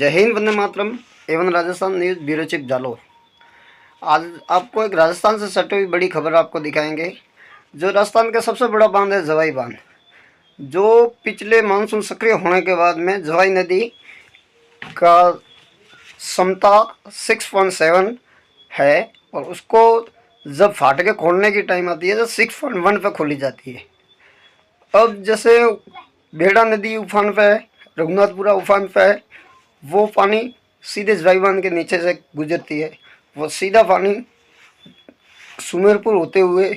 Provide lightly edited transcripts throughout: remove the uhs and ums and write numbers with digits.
जय हिंद, वंदे मातरम एवं Rajasthan news bureau chief Jalore. आज आपको एक राजस्थान से सटी हुई बड़ी खबर आपको दिखाएंगे। जो राजस्थान का सबसे बड़ा बांध है जवाई बांध, जो पिछले मानसून सक्रिय होने के बाद में जवाई नदी का क्षमता 6.7 है और उसको जब फाटके खोलने की टाइम आती है तो 6.1 पे खोली जाती है। अब जैसे बेड़ा नदी उफान पे है, रघुनाथपुरा उफान पे है, वो पानी सीधे जवाई बांध के नीचे से गुजरती है। वो सीधा पानी सुमेरपुर होते हुए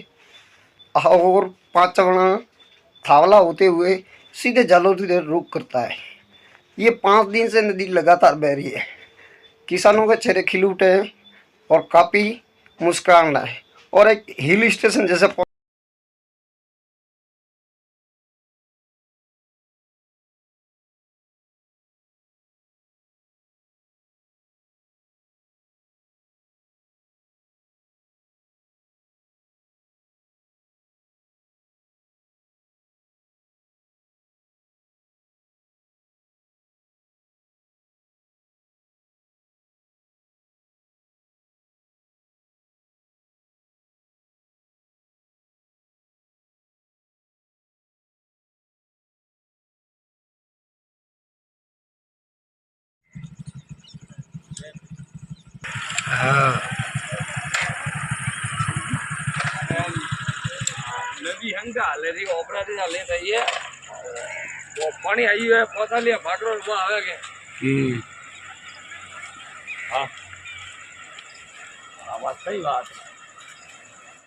और पांचवड़ा थावला होते हुए सीधे जालोर की तरफ रुख करता है। ये 5 दिन से नदी लगातार बह रही है। किसानों के चेहरे खिल उठे हैं और काफ़ी मुस्कुराना है और एक हिल स्टेशन जैसे नदी हंगा ले रही ओपरा दे ले सही है। वो पानी आई है पता लिया भागरो वो आवे के हां बात सही बात है।